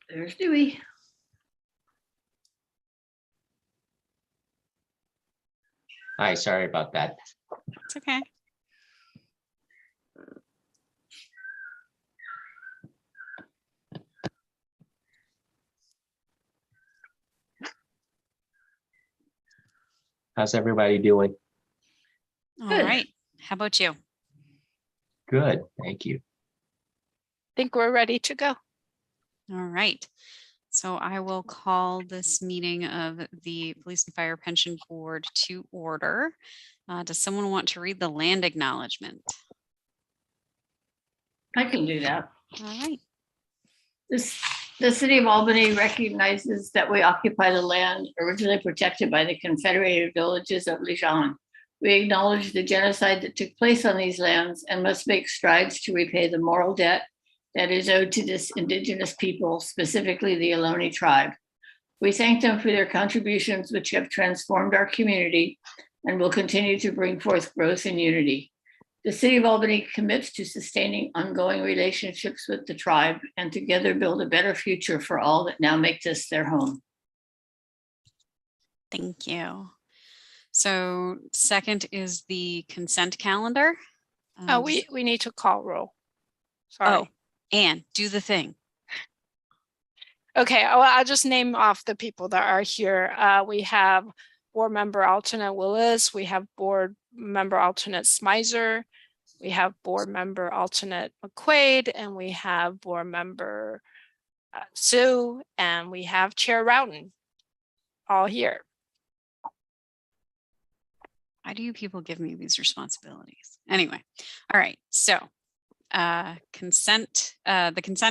There's Dewey. Hi, sorry about that. It's okay. How's everybody doing? All Good. right. How about you? Good, thank you. Think we're ready to go. All right. So I will call this meeting of the Police and Fire Pension Board to order. Does someone want to read the land acknowledgement? I can do that. All right. The city of Albany recognizes that we occupy the land originally protected by the Confederated villages of Lejeune. We acknowledge the genocide that took place on these lands and must make strides to repay the moral debt that is owed to this indigenous people, specifically the Ohlone tribe. We thank them for their contributions, which have transformed our community and will continue to bring forth growth and unity. The city of Albany commits to sustaining ongoing relationships with the tribe and together build a better future for all that now make this their home. Thank you. So second is the consent calendar. We need to call roll. Sorry. Oh, Anne, do the thing. Okay, I'll just name off the people that are here. We have board member alternate Willis. We have board member alternate Smizer. We have board member alternate McQuaid, and we have board member Sue, and we have Chair Roughton, all here. Why do you people give me these responsibilities? Anyway, all right. So the consent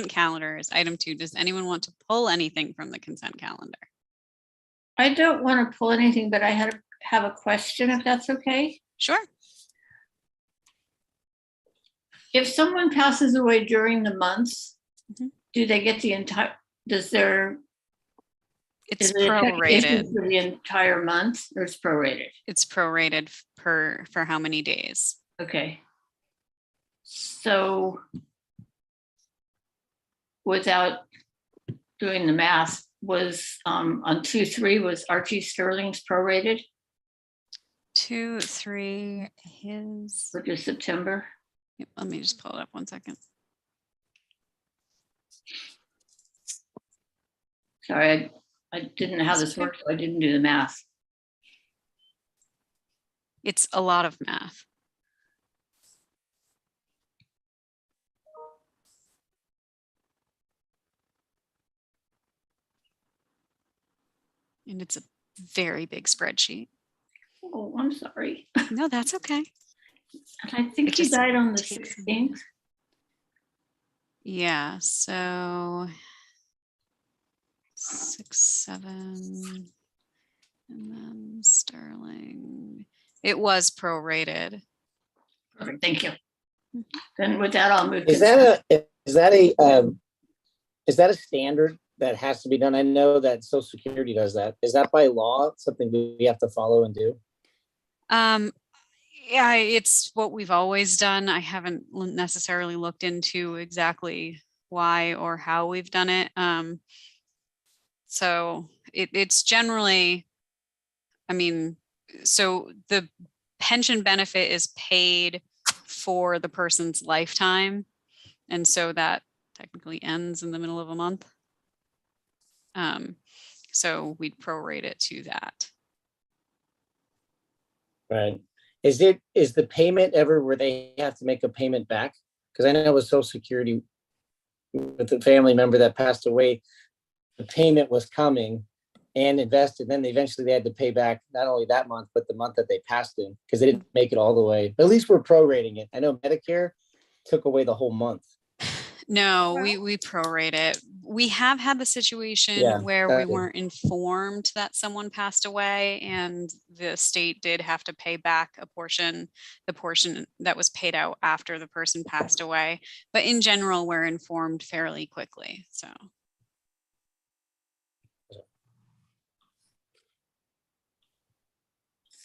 calendar is item 2. Does anyone want to pull anything from the consent calendar? I don't want to pull anything, but I have a question, if that's okay. Sure. If someone passes away during the months, Mhm. do they get the entire, It's is it a check prorated. for the entire month or it's prorated? It's prorated for how many days? Okay. So without doing the math, was on 2-3 was Archie Sterling's prorated 2, 3, his. for just September? Yep, let me just pull it up 1 second. Sorry, I didn't know how this worked, so I didn't do the math. It's a lot of math. And it's a very big spreadsheet. Oh, I'm sorry. No, that's okay. And I think It he just died on the takes a 16th. Yeah, so 6, 7, and then Sterling. It was prorated. Perfect, thank you. Mhm. Then with that, I'll move. Is that a standard that has to be done? I know that Social Security does that. Is that by law something we have to follow and do? Yeah, it's what we've always done. I haven't necessarily looked into exactly why or how we've done it. So it's generally, I mean, so the pension benefit is paid for the person's lifetime. And so that technically ends in the middle of a month. So we'd prorate it to that. Right. Is the payment ever where they have to make a payment back? Because I know with Social Security, with the family member that passed away, the payment was coming and invested. Then eventually they had to pay back not only that month, but the month that they passed in because they didn't make it all the way. But at least we're prorating it. I know Medicare took away the whole month. No, Well- we prorate it. We have had the situation Yeah, where we okay. weren't informed that someone passed away and the state did have to pay back the portion that was paid out after the person passed away. But in general, we're informed fairly quickly. So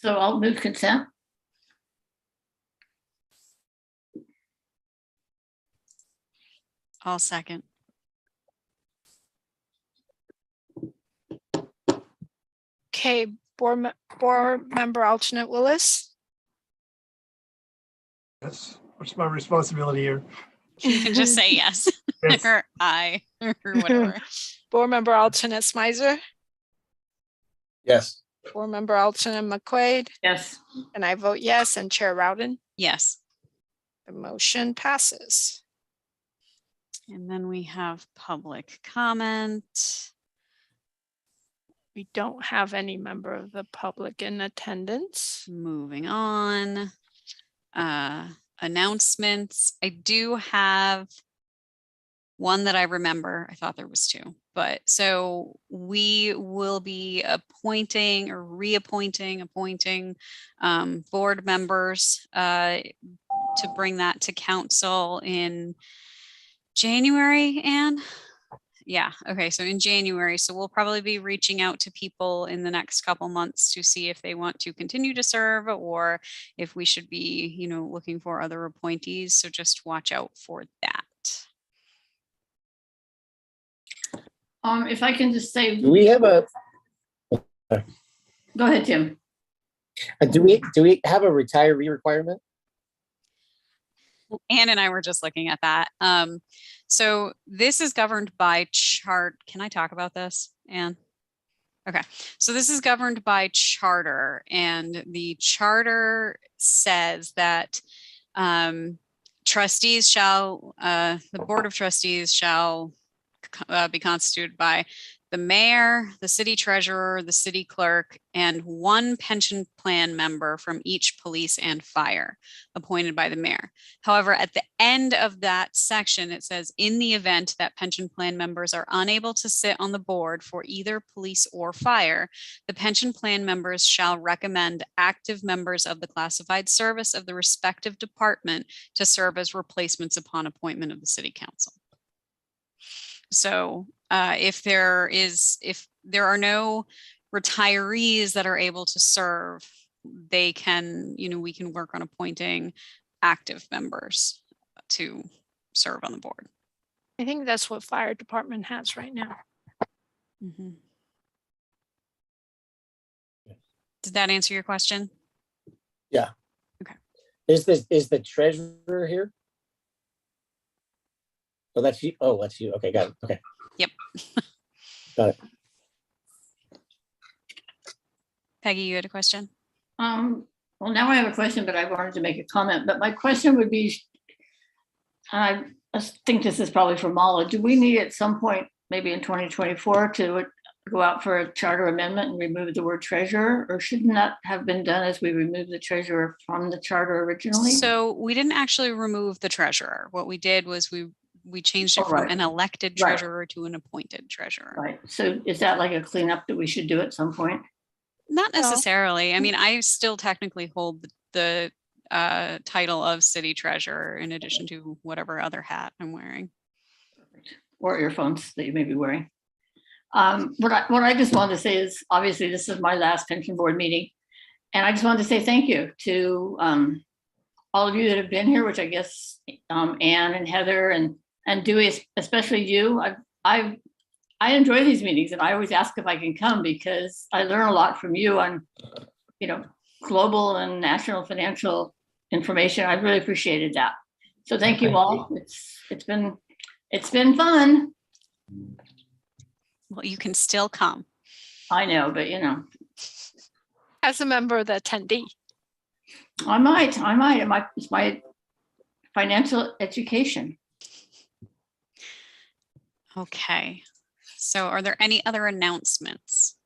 So I'll move consent. I'll second. Okay, board member alternate Willis. Yes, what's my responsibility here? You can just say yes Yes. or I or whatever. Board member alternate Smizer, Yes. board member alternate McQuaid, Yes. and I vote yes, and Chair Rowden. Yes. The motion passes. And then we have public comment. We don't have any member of the public in attendance. Moving on. Announcements. I do have one that I remember. I thought there was two, but so we will be appointing or appointing board members to bring that to council in January, Anne? Yeah, okay, so in January, so we'll probably be reaching out to people in the next couple months to see if they want to continue to serve or if we should be, you know, looking for other appointees. So just watch out for that. If I can just say, Do we have a, go ahead, Tim. do we have a retiree requirement? Anne and I were just looking at that. So this is governed by chart. Can I talk about this, Anne? Okay, so this is governed by charter, and the charter says that trustees shall, the board of trustees shall be constituted by the mayor, the city treasurer, the city clerk, and one pension plan member from each police and fire appointed by the mayor. However, at the end of that section, it says, in the event that pension plan members are unable to sit on the board for either police or fire, the pension plan members shall recommend active members of the classified service of the respective department to serve as replacements upon appointment of the city council. So if there are no retirees that are able to serve, they can, you know, we can work on appointing active members to serve on the board. I think that's what fire department has right now. Mm-hmm. Did that answer your question? Yeah. Okay. Is the treasurer here? Oh, that's you. Oh, that's you. Okay, got it. Okay. Yep. Got it. Peggy, you had a question? Well, now I have a question, but I wanted to make a comment. But my question would be, I think this is probably for Mala. Do we need at some point, maybe in 2024, to go out for a charter amendment and remove the word treasurer? Or shouldn't that have been done as we removed the treasurer from the charter originally? So we didn't actually remove the treasurer. What we did was we changed it from an elected treasurer to an appointed treasurer. Right. So is that like a cleanup that we should do at some point? Not necessarily. I mean, I still technically hold the title of city treasurer in addition to whatever other hat I'm wearing. Or earphones that you may be wearing. What I just wanted to say is, obviously, this is my last pension board meeting. And I just wanted to say thank you to all of you that have been here, which I guess Anne and Heather and Dewey, especially you. I enjoy these meetings, and I always ask if I can come because I learn a lot from you on, you know, global and national financial information. I really appreciated that. So thank you all. It's been fun. Well, you can still come. I know, but you know, As a member of the attendee. I might. It's my financial education. Okay. So are there any other announcements?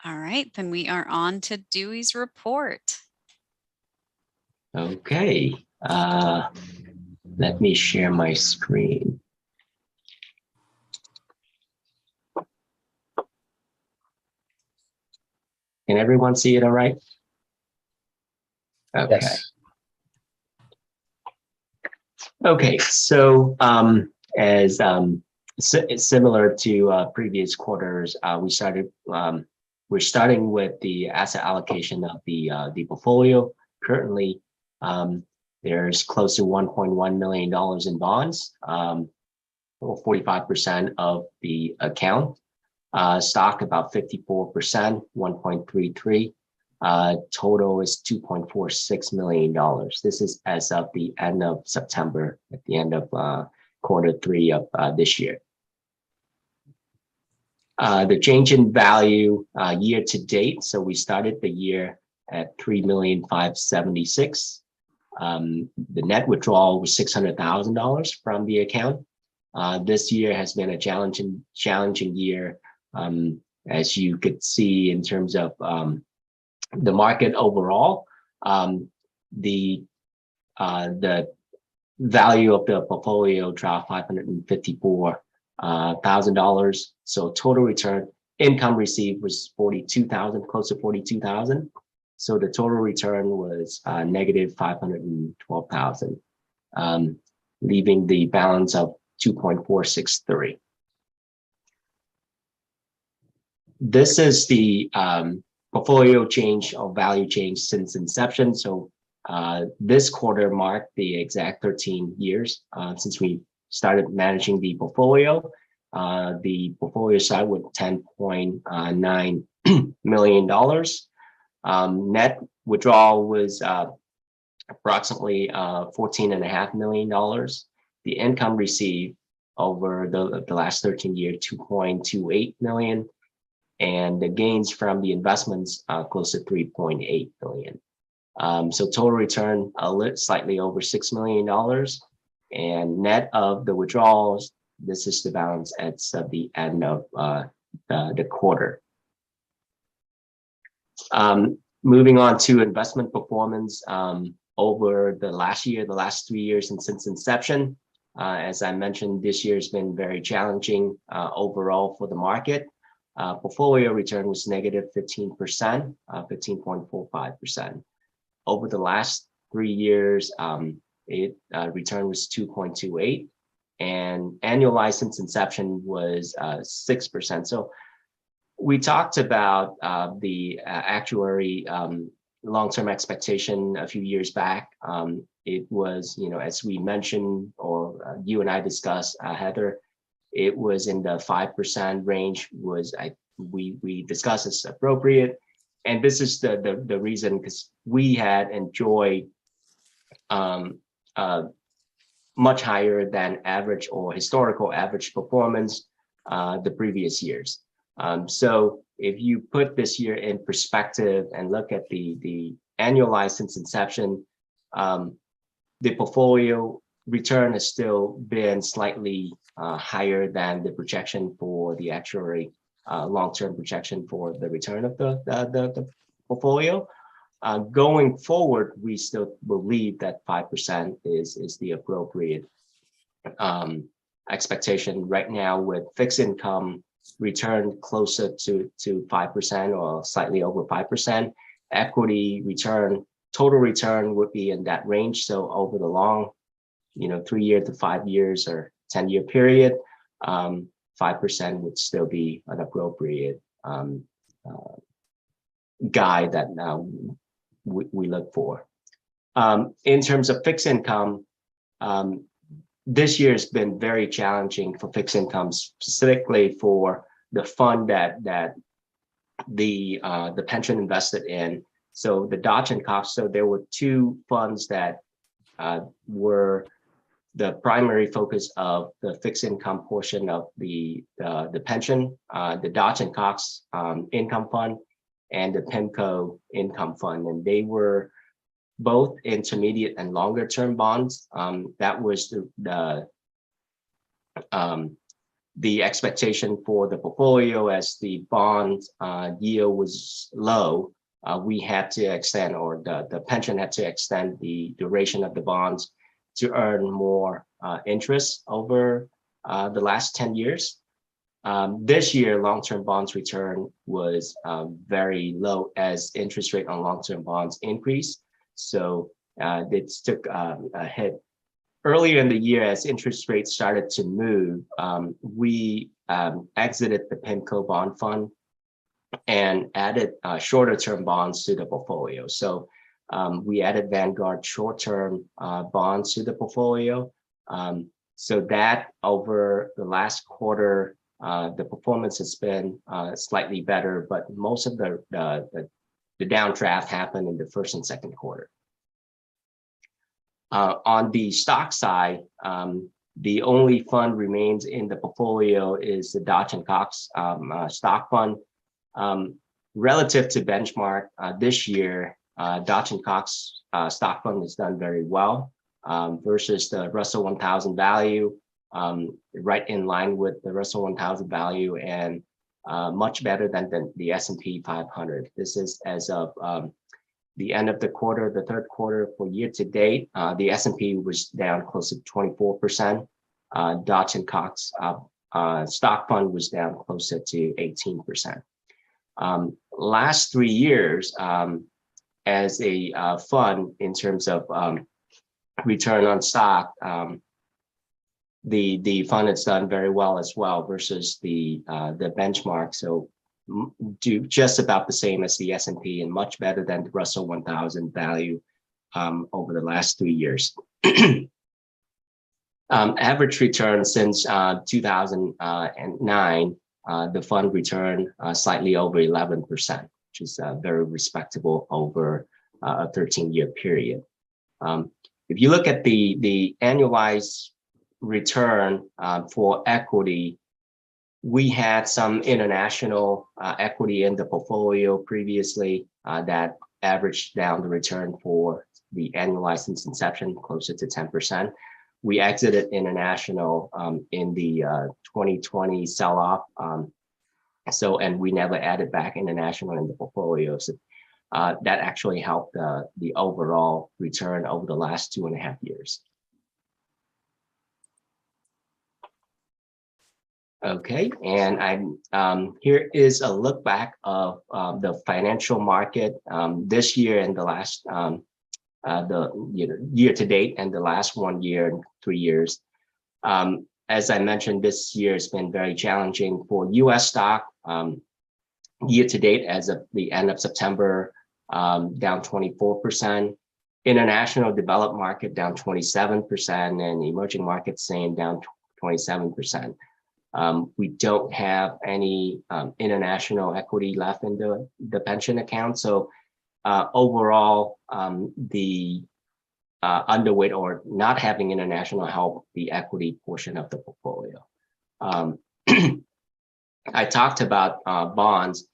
All right, then we are on to Dewey's report. Okay. Let me share my screen. Can everyone see it all right? Okay. Yes. Okay, so as similar to previous quarters, we're starting with the asset allocation of the portfolio. Currently, there's close to $1.1 million in bonds, or 45% of the account. Stock about 54%, 1.33. Total is $2.46 million. This is as of the end of September, at the end of Q3 of this year. The change in value year to date. So we started the year at $3,576,000. The net withdrawal was $600,000 from the account. This year has been a challenging year, as you could see in terms of the market overall. The value of the portfolio dropped $554,000. So total return income received was 42,000, close to 42,000. So the total return was negative 512,000, leaving the balance of 2.463. This is the portfolio change or value change since inception. So this quarter marked the exact 13 years since we started managing the portfolio. The portfolio started with $10.9 million. Net withdrawal was approximately $14.5 million. The income received over the last 13 years, $2.28 million. And the gains from the investments close to $3.8 million. So total return slightly over $6 million. And net of the withdrawals, this is the balance at the end of the quarter. Moving on to investment performance over the last 3 years and since inception. As I mentioned, this year has been very challenging overall for the market. Portfolio return was negative 15%, 15.45%. Over the last 3 years, return was 2.28, and annualized since inception was 6%. So we talked about the actuary long-term expectation a few years back. It was, as we mentioned, or you and I discussed, Heather, it was in the 5% range. We discussed it's appropriate, and this is the reason, because we had enjoyed much higher than average or historical average performance the previous years. So if you put this year in perspective and look at the annualized since inception, the portfolio return has still been slightly higher than the projection for the actuary, long-term projection for the return of the portfolio. Going forward, we still believe that 5% is the appropriate expectation right now, with fixed income return closer to 5% or slightly over 5%. Equity return, total return would be in that range. So over the long, 3 year to 5 years or 10-year period, 5% would still be an appropriate guide that we look for. In terms of fixed income, this year has been very challenging for fixed income, specifically for the fund that the pension invested in. So the Dodge and Cox. So there were 2 funds that were the primary focus of the fixed income portion of the pension, the Dodge and Cox income fund and the PIMCO income fund, and they were both intermediate and longer term bonds. That was the expectation for the portfolio. As the bond yield was low, we had to extend, or the pension had to extend the duration of the bonds to earn more interest over the last 10 years. This year, long-term bonds return was very low as interest rate on long-term bonds increased. So it took a hit. Earlier in the year, as interest rates started to move, we exited the PIMCO bond fund and added shorter term bonds to the portfolio. So we added Vanguard short-term bonds to the portfolio. So that over the last quarter, the performance has been slightly better, but most of the downdraft happened in the first and second quarter. On the stock side, the only fund remains in the portfolio is the Dodge & Cox stock fund. Relative to benchmark this year, Dodge & Cox stock fund has done very well versus the Russell 1000 value, right in line with the Russell 1000 value, and much better than the S&P 500. This is as of the end of the quarter, the third quarter. For year to date, the S&P was down close to 24%. Dodge & Cox stock fund was down closer to 18%. Last 3 years, as a fund in terms of return on stock, the fund has done very well as well versus the benchmark. So do just about the same as the S&P and much better than the Russell 1000 value over the last 3 years. Average return since 2009, the fund returned slightly over 11%, which is very respectable over a 13-year period. If you look at the annualized return for equity, we had some international equity in the portfolio previously that averaged down the return for the annualized since inception closer to 10%. We exited international in the 2020 sell-off, and we never added back international in the portfolio. So that actually helped the overall return over the last 2.5 years. Okay, and here is a look back of the financial market this year and the last year to date and the last 1 year and 3 years. As I mentioned, this year has been very challenging for U.S. stock. Year to date, as of the end of September, down 24%. International developed market down 27%, and emerging markets same down 27%. We don't have any international equity left in the pension account. So overall, the underweight or not having international help the equity portion of the portfolio. I talked about bonds,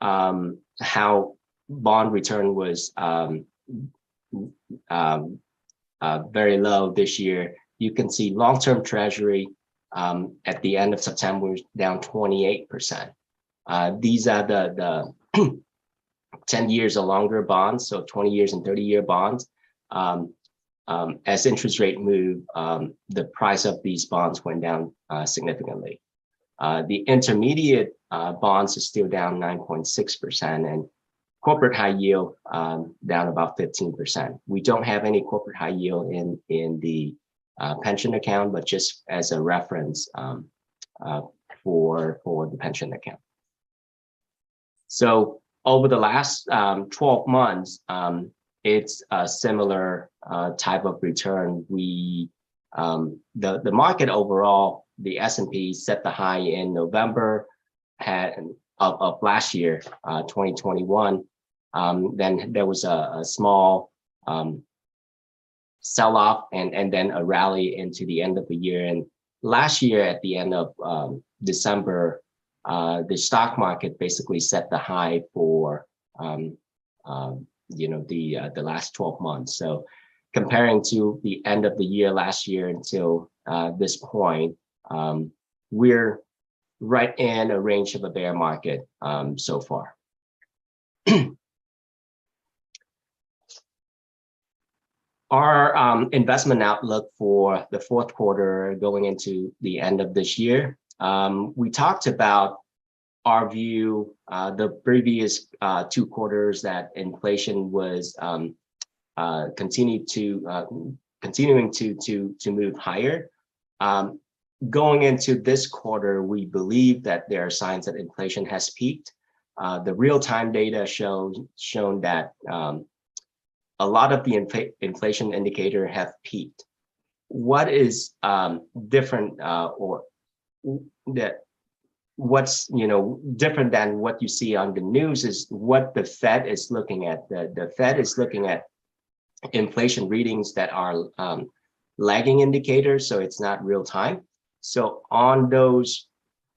how bond return was very low this year. You can see long-term treasury at the end of September was down 28%. These are the 10 years or longer bonds, so 20 years and 30-year bonds. As interest rate move, the price of these bonds went down significantly. The intermediate bonds is still down 9.6%, and corporate high yield down about 15%. We don't have any corporate high yield in the pension account, but just as a reference for the pension account. So over the last 12 months, it's a similar type of return. The market overall, the S&P set the high in November of last year, 2021. Then there was a small sell-off and then a rally into the end of the year. And last year at the end of December, the stock market basically set the high for the last 12 months. So comparing to the end of the year last year until this point, we're right in a range of a bear market so far. Our investment outlook for the fourth quarter going into the end of this year, we talked about our view the previous 2 quarters that inflation was continuing to move higher. Going into this quarter, we believe that there are signs that inflation has peaked. The real-time data shown that a lot of the inflation indicator have peaked. What is different or that what's different than what you see on the news is what the Fed is looking at. The Fed is looking at inflation readings that are lagging indicators, so it's not real time. So on those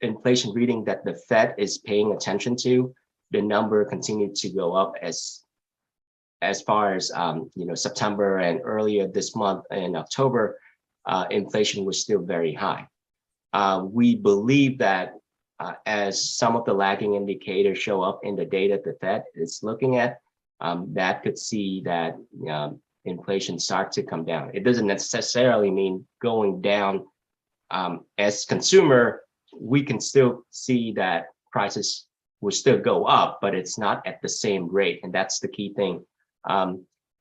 inflation reading that the Fed is paying attention to, the number continued to go up as far as September, and earlier this month in October, inflation was still very high. We believe that as some of the lagging indicators show up in the data the Fed is looking at, that could see that inflation start to come down. It doesn't necessarily mean going down. As consumer, we can still see that prices will still go up, but it's not at the same rate, and that's the key thing.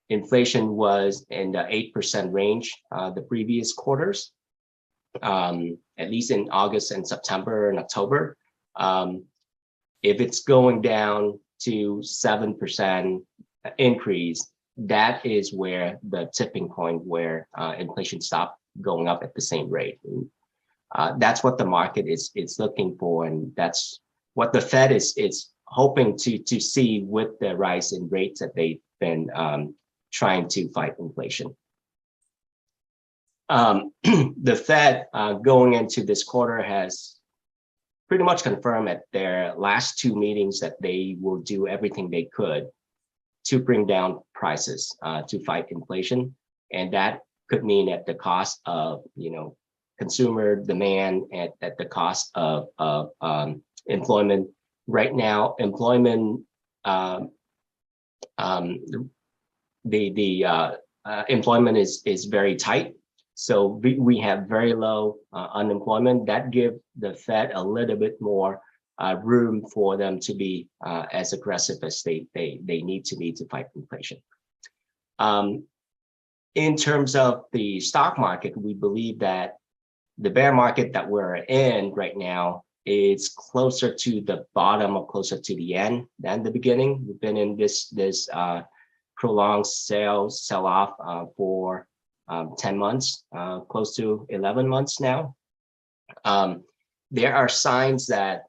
Inflation was in the 8% range the previous quarters, at least in August and September and October. If it's going down to 7% increase, that is where the tipping point where inflation stopped going up at the same rate. That's what the market is looking for, and that's what the Fed is hoping to see with the rise in rates that they've been trying to fight inflation. The Fed going into this quarter has pretty much confirmed at their last two meetings that they will do everything they could to bring down prices to fight inflation, and that could mean at the cost of consumer demand, at the cost of employment. Right now, employment employment is very tight. So we have very low unemployment. That gives the Fed a little bit more room for them to be as aggressive as they need to be to fight inflation. In terms of the stock market, we believe that the bear market that we're in right now is closer to the bottom or closer to the end than the beginning. We've been in this prolonged sell-off for 10 months, close to 11 months now. There are signs that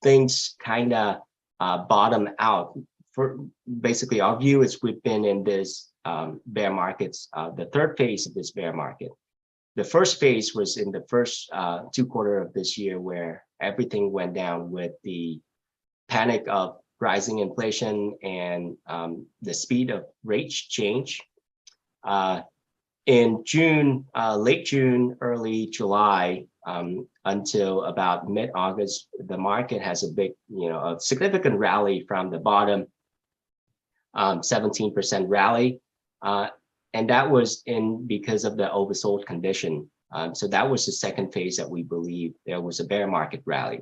things kind of bottom out. For basically, our view is we've been in this bear markets, the third phase of this bear market. The first phase was in the first 2 quarters of this year, where everything went down with the panic of rising inflation and the speed of rate change. In June, late June, early July, until about mid-August, the market has a big, a significant rally from the bottom, 17% rally. And that was because of the oversold condition. So that was the second phase that we believe there was a bear market rally.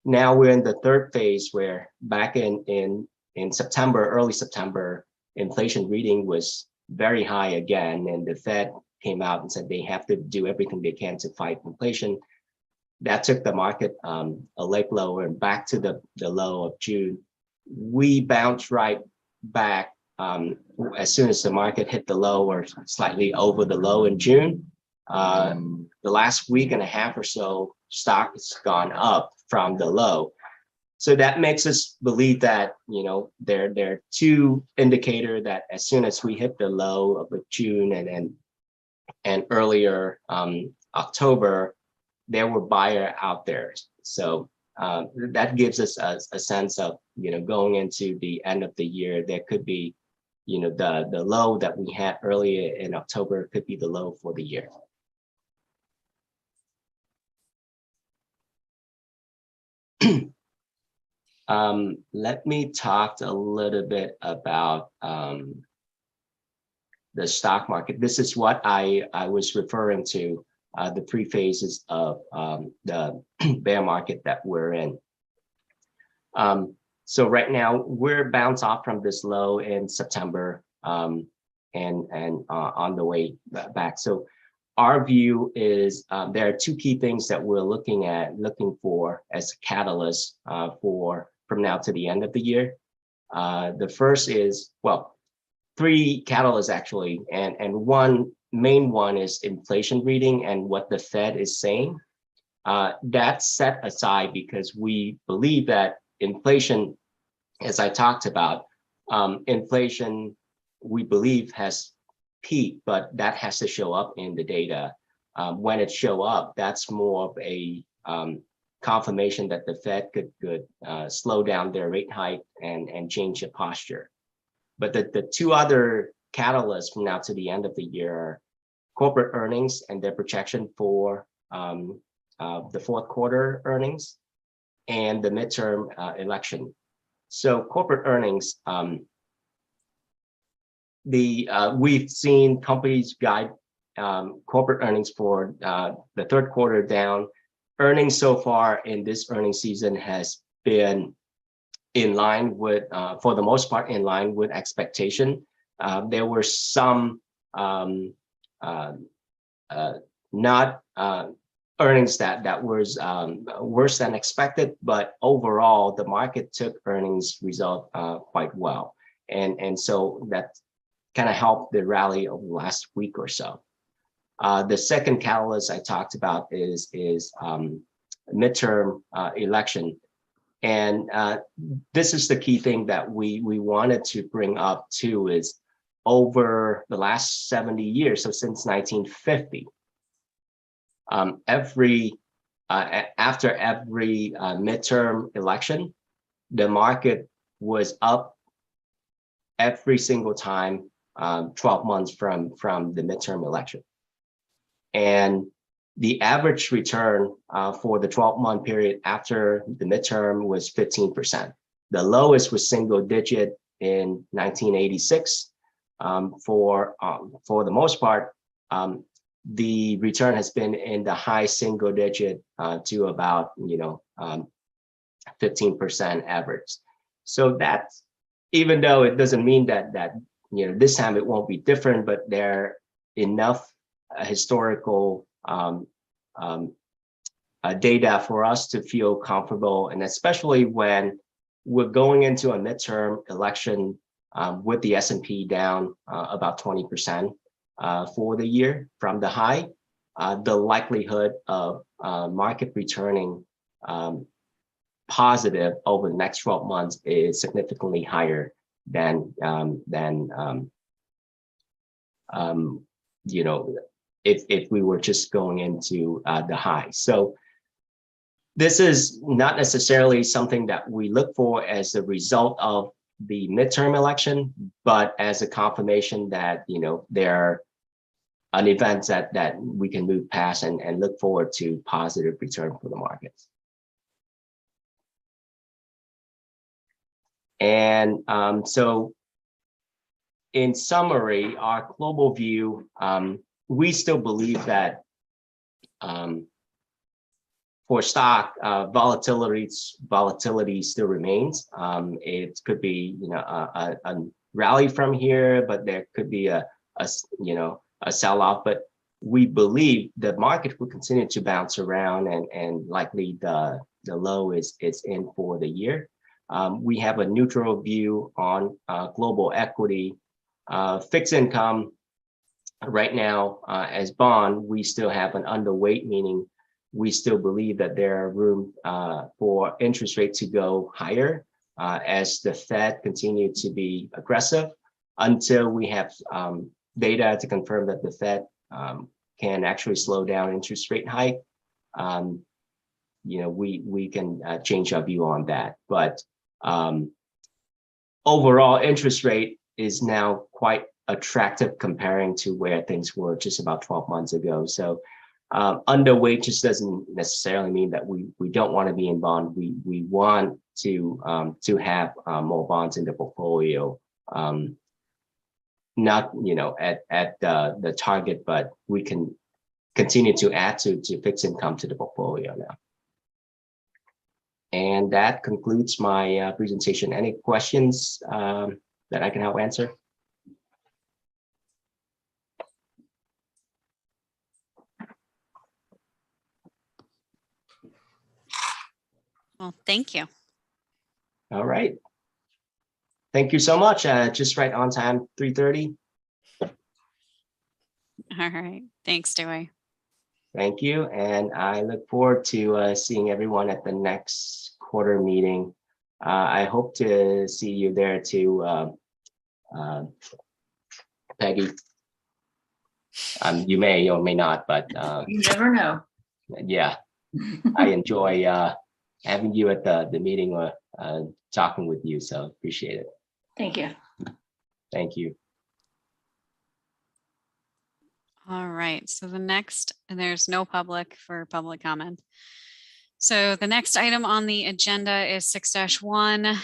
Now we're in the third phase, where back in September, early September, inflation reading was very high again, and the Fed came out and said they have to do everything they can to fight inflation. That took the market a leg lower and back to the low of June. We bounced right back as soon as the market hit the low or slightly over the low in June. The last week and a half or so, stock has gone up from the low. So that makes us believe that, there are two indicators that as soon as we hit the low of June and earlier October, there were buyers out there. So that gives us a sense of, going into the end of the year, there could be, the low that we had earlier in October could be the low for the year. Let me talk a little bit about the stock market. This is what I was referring to, the three phases of the bear market that we're in. So right now we're bounced off from this low in September and on the way back. So our view is there are two key things that we're looking for as a catalyst from now to the end of the year. The first is, well, three catalysts actually, and one main one is inflation reading and what the Fed is saying. that's set aside because we believe that inflation, as I talked about, inflation, we believe has peaked, but that has to show up in the data. When it show up, that's more of a confirmation that the Fed could slow down their rate hike and change the posture. But the two other catalysts from now to the end of the year are corporate earnings and their projection for the fourth quarter earnings and the midterm election. So corporate earnings, we've seen companies guide corporate earnings for the third quarter down. Earnings so far in this earnings season has been in line with, for the most part, in line with expectation. There were some not earnings that was worse than expected, but overall the market took earnings result quite well, and so that kind of helped the rally over the last week or so. The second catalyst I talked about is midterm election, and this is the key thing that we wanted to bring up too. Is over the last 70 years, so since 1950, after every midterm election, the market was up every single time 12 months from the midterm election. And the average return for the 12-month period after the midterm was 15%. The lowest was single digit in 1986. For the most part, the return has been in the high single digit to about 15% average. So that's, even though it doesn't mean that this time it won't be different, but there are enough historical data for us to feel comfortable, and especially when we're going into a midterm election with the S&P down about 20% for the year from the high, the likelihood of market returning positive over the next 12 months is significantly higher than if we were just going into the high. So this is not necessarily something that we look for as a result of the midterm election, but as a confirmation that there are an event that we can move past and look forward to positive return for the markets. And so in summary, our global view, we still believe that for stock, volatility still remains. It could be a rally from here, but there could be a sell-off. But we believe the market will continue to bounce around, and likely the low is in for the year. We have a neutral view on global equity. Fixed income right now, as bond, we still have an underweight, meaning we still believe that there are room for interest rate to go higher as the Fed continue to be aggressive, until we have data to confirm that the Fed can actually slow down interest rate hike. We can change our view on that. But overall, interest rate is now quite attractive comparing to where things were just about 12 months ago. So underweight just doesn't necessarily mean that we don't want to be in bond. We want to have more bonds in the portfolio, not at the target, but we can continue to add to fixed income to the portfolio now. And that concludes my presentation. Any questions that I can help answer? Well, thank you. All right. Thank you so much. Just right on time, 3:30. All right. Thanks, Dewey. Thank you. And I look forward to seeing everyone at the next quarter meeting. I hope to see you there too, Peggy. You may or may not, but You never know. yeah, I enjoy having you at the meeting or talking with you. So appreciate it. Thank you. Thank you. All right, so the next, and there's no public for public comment. So the next item on the agenda is 6-1,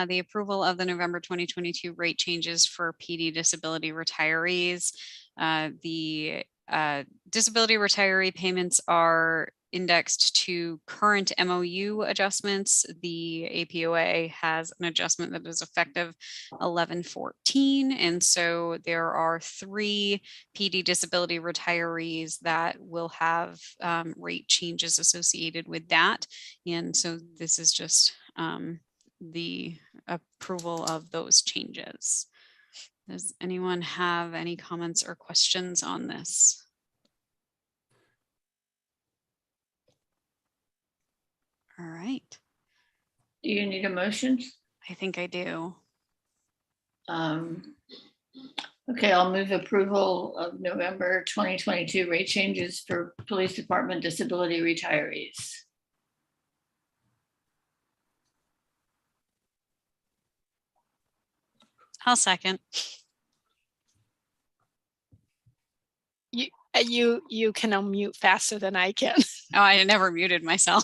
the approval of the November 2022 rate changes for PD disability retirees. The disability retiree payments are indexed to current MOU adjustments. The APOA has an adjustment that is effective 11/14. And so there are 3 PD disability retirees that will have rate changes associated with that. And so this is just the approval of those changes. Does anyone have any comments or questions on this? All right, Do you need a motion? I think I do. Okay, I'll move approval of November 2022 rate changes for Police Department disability retirees. I'll second. You can unmute faster than I can. Oh, I never muted myself.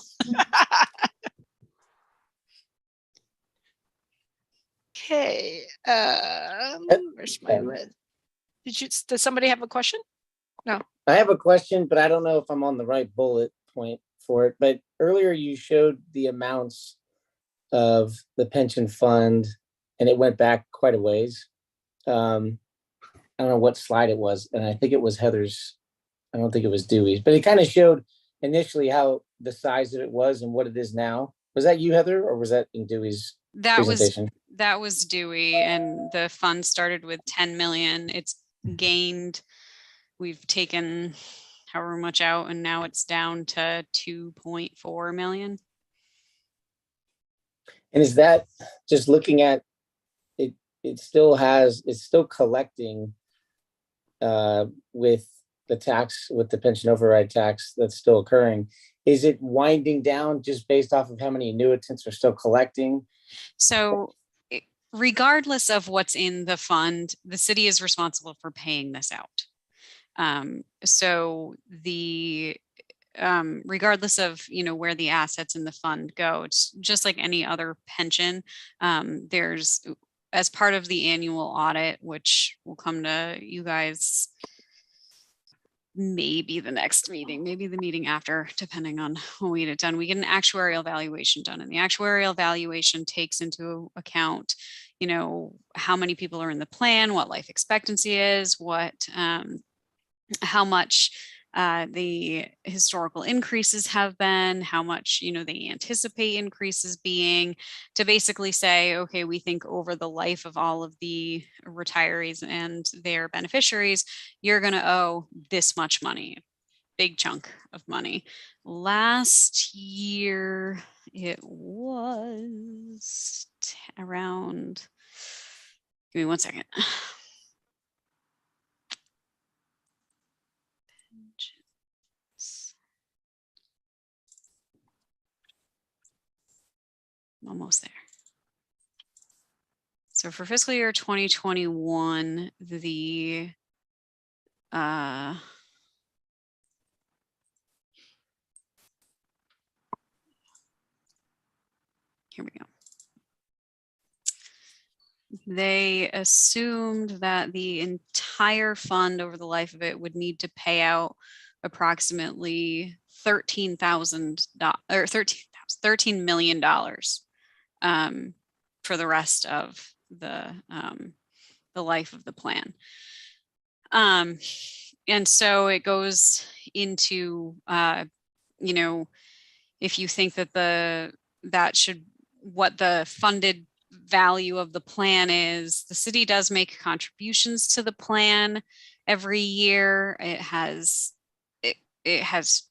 Okay, where's my list? Does somebody have a question? I have a question, but I don't know if I'm on the right bullet point for it. But earlier you showed the amounts of the pension fund and it went back quite a ways. I don't know what slide it was. And I think it was Heather's. I don't think it was Dewey's, but it kind of showed initially how the size of it was and what it is now. Was that you, Heather, or was that in Dewey's presentation? That was Dewey, and the fund started with 10 million. It's gained, we've taken however much out, and now it's down to 2.4 million. And is that just looking at it? It's still collecting with the tax, with the pension override tax that's still occurring. Is it winding down just based off of how many annuitants are still collecting? So regardless of what's in the fund, the city is responsible for paying this out. So the regardless of where the assets in the fund go, it's just like any other pension. There's, as part of the annual audit, which will come to you guys maybe the next meeting, maybe the meeting after, depending on when we get it done, we get an actuarial valuation done. And the actuarial valuation takes into account, how many people are in the plan, what life expectancy is, how much the historical increases have been, how much they anticipate increases being, to basically say, okay, we think over the life of all of the retirees and their beneficiaries, you're going to owe this much money, big chunk of money. Last year it was around, give me one second. Almost there. So for fiscal year 2021, the here we go. They assumed that the entire fund over the life of it would need to pay out approximately $13 million for the rest of the life of the plan. And so it goes into, if you think that what the funded value of the plan is, the city does make contributions to the plan every year. it has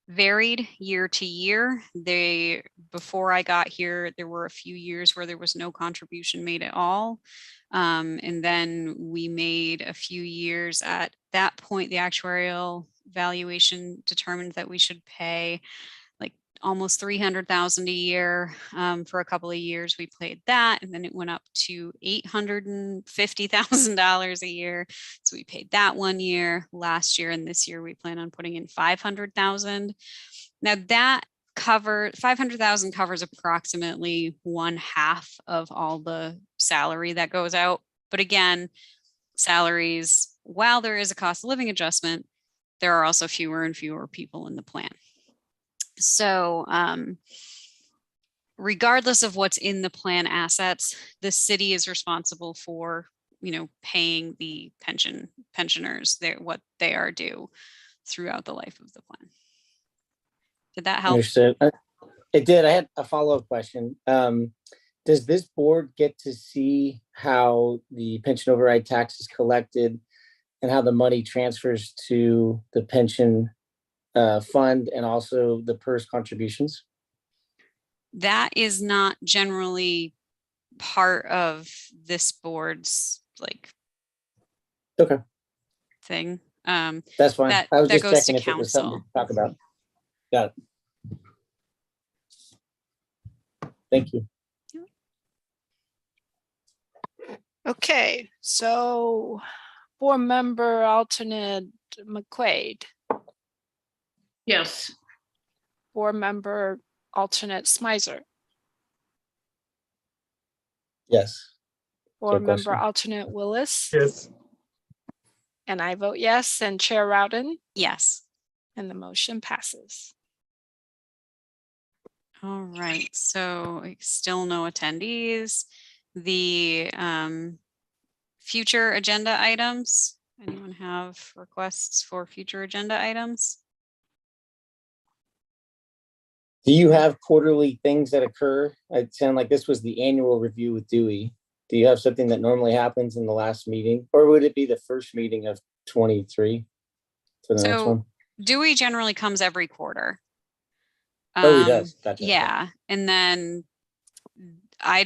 varied year to year. Before I got here, there were a few years where there was no contribution made at all. And then we made a few years. At that point, the actuarial valuation determined that we should pay like almost 300,000 a year. For a couple of years, we played that, and then it went up to $850,000 a year. So we paid that one year. Last year and this year, we plan on putting in 500,000. Now that 500,000 covers approximately 1/2 of all the salary that goes out. But again, salaries, while there is a cost of living adjustment, there are also fewer and fewer people in the plan. So regardless of what's in the plan assets, the city is responsible for, paying the pensioners what they are due throughout the life of the plan. Did that help? Understood. It did. I had a follow-up question. Does this board get to see how the pension override tax is collected and how the money transfers to the pension fund and also the PERS contributions? That is not generally part of this board's thing. That's fine. That I was just goes to checking if it was something council. to talk about. Got it. Thank you. Okay, so board member alternate McQuaid, Yes. board member alternate Smizer, Yes. board Good member question. alternate Willis, Yes. and I vote yes, and Chair Rowden, Yes. and the motion passes. All right. So still no attendees. The future agenda items. Anyone have requests for future agenda items? Do you have quarterly things that occur? It sounded like this was the annual review with Dewey. Do you have something that normally happens in the last meeting, or would it be the first meeting of 23 for the next one? Dewey generally comes every quarter. Oh, he does. Gotcha. Yeah. And then I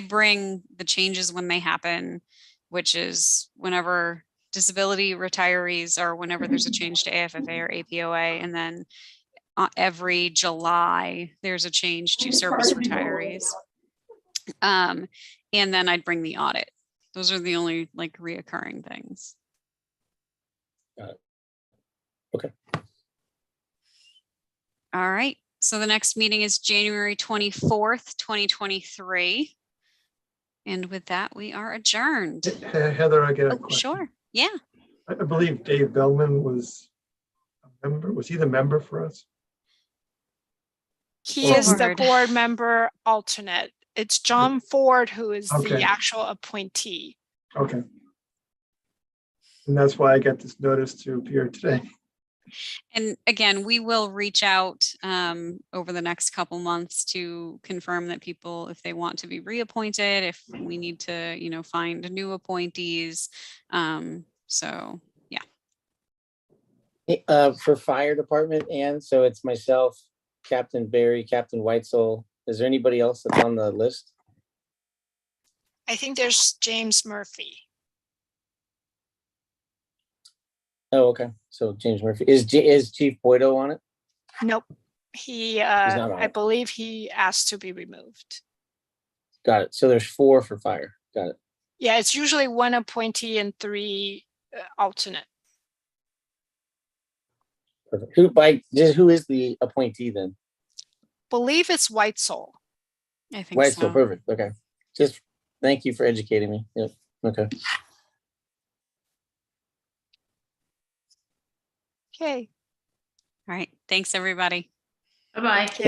bring the changes when they happen, which is whenever disability retirees or whenever there's a change to AFFA or APOA. And then every July, there's a change to service retirees. And then I'd bring the audit. Those are the only reoccurring things. Got it. Okay. All right. So the next meeting is January 24th, 2023. And with that, we are adjourned. Heather, I get a question. Sure. Yeah. I believe Dave Bellman was a member. Was he the member for us? He is the Ford. board member alternate. It's John Ford who is the Okay. actual appointee. Okay. And that's why I got this notice to appear today. And again, we will reach out over the next couple months to confirm that people, if they want to be reappointed, if we need to, find new appointees. So yeah. For fire department, and so it's myself, Captain Barry, Captain Weitzel. Is there anybody else that's on the list? I think there's James Murphy. Oh, okay. So James Murphy is Chief Boydo on it? Nope. He, not on I it. believe he asked to be removed. Got it. So there's 4 for fire. Got it. Yeah, it's usually 1 appointee and 3 alternate. Perfect. Who is the appointee then? Believe it's Weitzel. I think Weitzel. so. Perfect. Okay. Just thank you for educating me. Yep. Okay. Okay. All right. Thanks, everybody. Bye-bye. Yeah.